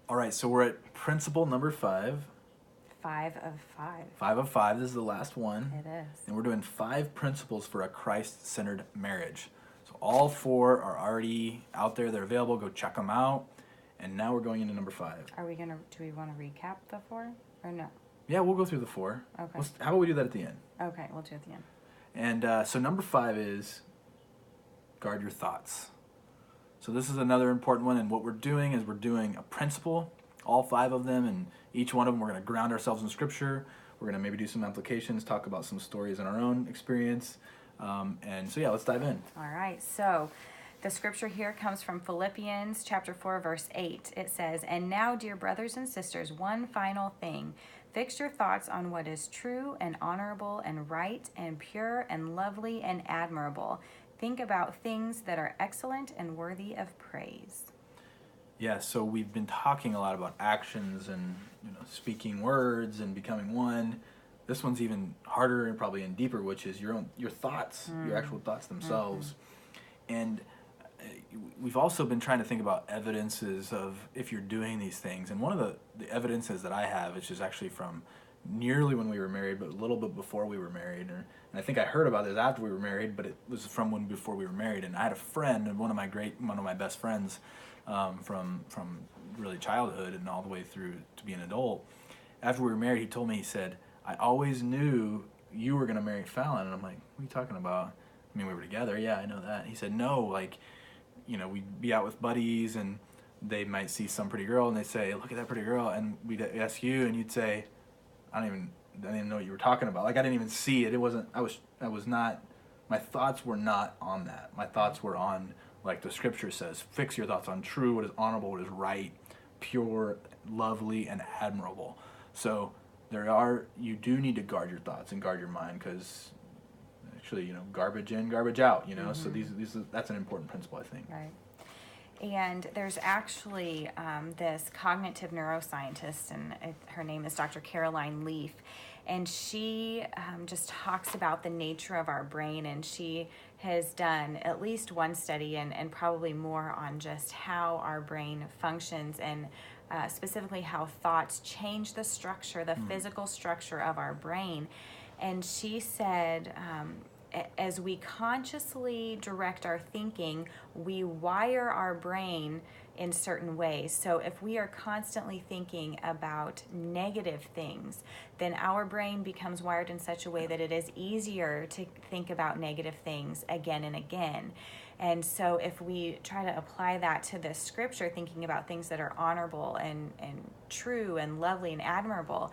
All right, so we're at principle number 5. 5 of 5. 5 of 5. This is the last one. It is. And we're doing 5 principles for a Christ-centered marriage. So all 4 are already out there. They're available. Go check them out. And now we're going into number 5. Do we want to recap the 4 or no? Yeah, we'll go through the 4. Okay. How about we do that at the end? Okay, we'll do it at the end. And so number 5 is guard your thoughts. So this is another important one, and what we're doing is we're doing a principle, all 5 of them, and each one of them we're going to ground ourselves in Scripture. We're going to maybe do some applications, talk about some stories in our own experience. And so, yeah, let's dive in. All right, so the scripture here comes from Philippians chapter 4, verse 8. It says, "And now, dear brothers and sisters, one final thing. Fix your thoughts on what is true and honorable and right and pure and lovely and admirable. Think about things that are excellent and worthy of praise." Yeah, so we've been talking a lot about actions and speaking words and becoming one. This one's even harder and probably deeper, which is your thoughts, your actual thoughts themselves. And we've also been trying to think about evidences of if you're doing these things. And one of the evidences that I have, which is actually from nearly when we were married, but a little bit before we were married. And I think I heard about this after we were married, but it was from before we were married. And I had a friend, and one of my best friends, from really childhood and all the way through to be an adult. After we were married, he told me, he said, "I always knew you were going to marry Fallon." And I'm like, "What are you talking about?" I mean, we were together. Yeah, I know that. He said, "No, like, we'd be out with buddies and they might see some pretty girl and they'd say, 'Look at that pretty girl.' And we'd ask you and you'd say, I didn't even know what you were talking about. Like, I didn't even see it. It wasn't, I was not, my thoughts were not on that. My thoughts were on, like the scripture says, fix your thoughts on true, what is honorable, what is right, pure, lovely, and admirable." So you do need to guard your thoughts and guard your mind, because actually, garbage in, garbage out, so that's an important principle, I think. Right. And there's actually this cognitive neuroscientist, and her name is Dr. Caroline Leaf, and she just talks about the nature of our brain, and she has done at least one study and probably more on just how our brain functions, and specifically how thoughts change the structure, the physical structure of our brain. And she said, as we consciously direct our thinking, we wire our brain in certain ways. So if we are constantly thinking about negative things, then our brain becomes wired in such a way that it is easier to think about negative things again and again. And so if we try to apply that to this scripture, thinking about things that are honorable and true and lovely and admirable,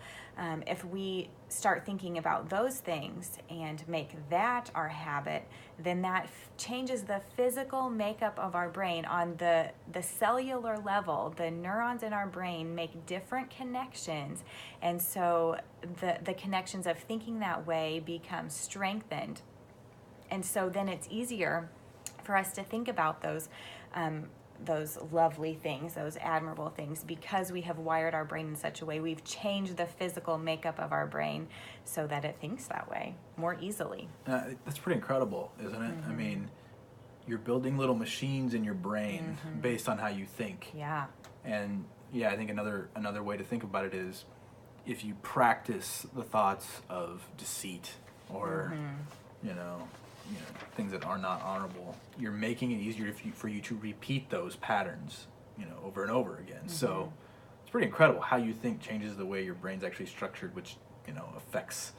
if we start thinking about those things and make that our habit, then that changes the physical makeup of our brain. On the cellular level, the neurons in our brain make different connections, and so the connections of thinking that way become strengthened. And so then it's easier for us to think about those lovely things, those admirable things, because we have wired our brain in such a way. We've changed the physical makeup of our brain so that it thinks that way more easily. That's pretty incredible, isn't it? I mean, you're building little machines in your brain based on how you think. Yeah. And yeah, I think another way to think about it is if you practice the thoughts of deceit or things that are not honorable, you're making it easier for you to repeat those patterns, over and over again. So it's pretty incredible how you think changes the way your brain's actually structured, which, affects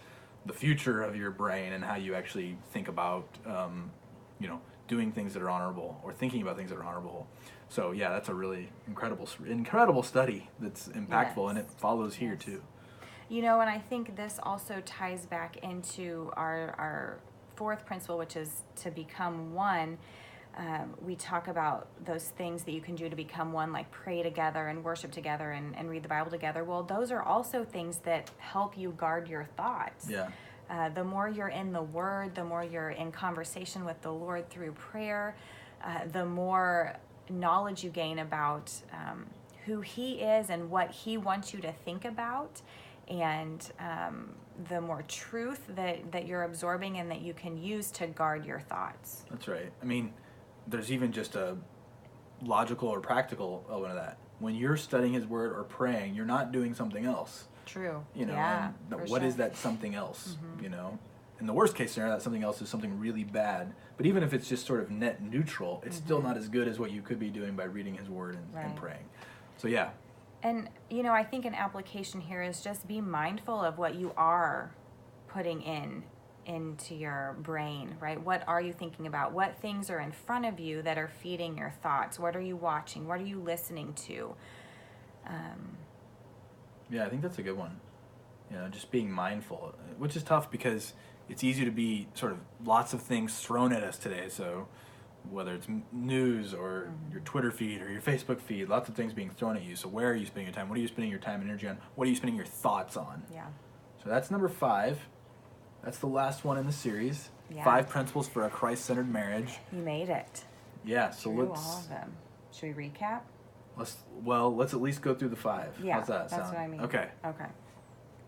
the future of your brain and how you actually think about, doing things that are honorable or thinking about things that are honorable. So yeah, that's a really incredible study that's impactful, and it follows here too. And I think this also ties back into our 4th principle, which is to become one. We talk about those things that you can do to become one, like pray together and worship together and read the Bible together. Well, those are also things that help you guard your thoughts. Yeah. The more you're in the Word, the more you're in conversation with the Lord through prayer, the more knowledge you gain about who He is and what He wants you to think about, and the more truth that you're absorbing and that you can use to guard your thoughts. That's right. I mean, there's even just a logical or practical element of that. when you're studying His Word or praying, you're not doing something else. True. You know, Yeah, and for what sure. is that something else? You know, in the worst case scenario, that something else is something really bad. But even if it's just sort of net neutral, it's still not as good as what you could be doing by reading His Word and Right. praying. So yeah, And, you know, I think an application here is just be mindful of what you are putting into your brain, right? What are you thinking about? What things are in front of you that are feeding your thoughts? What are you watching? What are you listening to? yeah, I think that's a good one. You know, just being mindful, which is tough because it's easy to be sort of lots of things thrown at us today. So whether it's news or your Twitter feed or your Facebook feed, lots of things being thrown at you. So where are you spending your time? What are you spending your time and energy on? What are you spending your thoughts on? Yeah. So that's number 5. That's the last one in the series. Yeah. 5 principles for a Christ-centered marriage. You made it. Yeah, so Through let's all of them. Should we recap? let's at least go through the 5. Yeah, How's that that's sound? what I mean. Okay. Okay.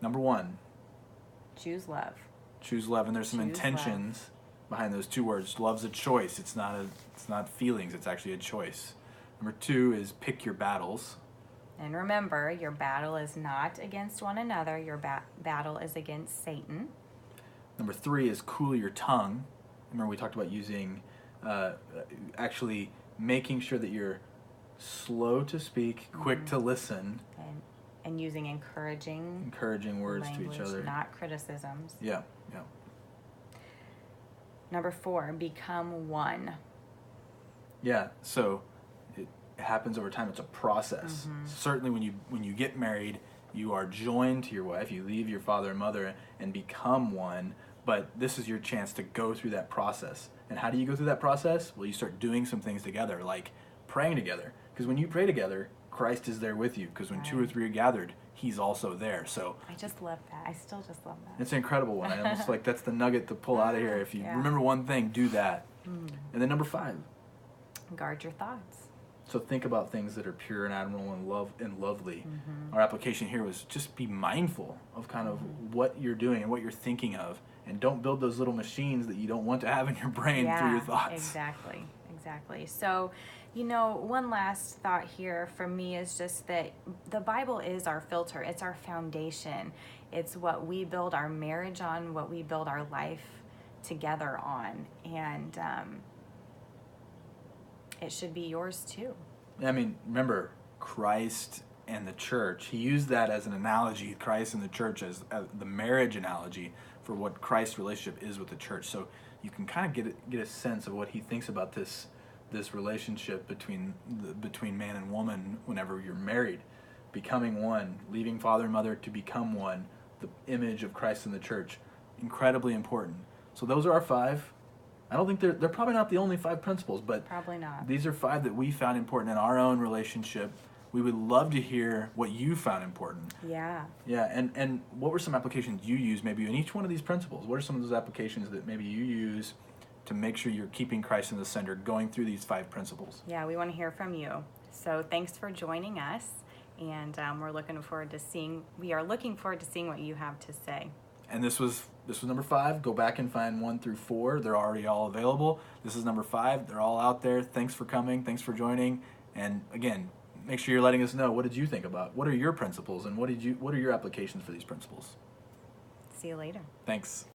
Number 1, Choose love. choose love, and there's some Choose intentions behind those 2 words. Love's a choice. It's not feelings. It's actually a choice. Number 2 is pick your battles. And remember, your battle is not against one another. Your battle is against Satan. Number 3 is cool your tongue. Remember we talked about using, actually making sure that you're slow to speak, quick to listen, And using encouraging words language, to each other. not criticisms. Yeah. Number 4, become one. Yeah, so it happens over time. It's a process. Certainly when you get married, you are joined to your wife. You leave your father and mother and become one, but this is your chance to go through that process. And how do you go through that process? Well, you start doing some things together, like praying together. Because when you pray together, Christ is there with you. Because when 2 or 3 are gathered, He's also there. So I just love that. I still just love that. it's an incredible one. I almost like that's the nugget to pull out of here. If you remember one thing, do that. And then number 5. Guard your thoughts. So think about things that are pure and admirable and lovely. Our application here was just be mindful of kind of what you're doing and what you're thinking of, and don't build those little machines that you don't want to have in your brain through your thoughts. Exactly. So, you know, one last thought here from me is just that the Bible is our filter. It's our foundation. It's what we build our marriage on, what we build our life together on. And it should be yours too. I mean, remember, Christ and the church. He used that as an analogy, Christ and the church as the marriage analogy for what Christ's relationship is with the church. So you can kind of get a sense of what he thinks about this relationship between man and woman whenever you're married, becoming one, leaving father and mother to become one, the image of Christ in the church, incredibly important. So those are our 5. I don't think they're probably not the only 5 principles, but Probably not. these are 5 that we found important in our own relationship. We would love to hear what you found important. Yeah. Yeah, and what were some applications you use maybe in each one of these principles? What are some of those applications that maybe you use to make sure you're keeping Christ in the center, going through these 5 principles? Yeah, we want to hear from you. So thanks for joining us, and we are looking forward to seeing what you have to say. And this was number 5. Go back and find 1 through 4. They're already all available. This is number 5. They're all out there. Thanks for coming. Thanks for joining. And again, make sure you're letting us know, what did you think about? What are your principles, and what are your applications for these principles? See you later. Thanks.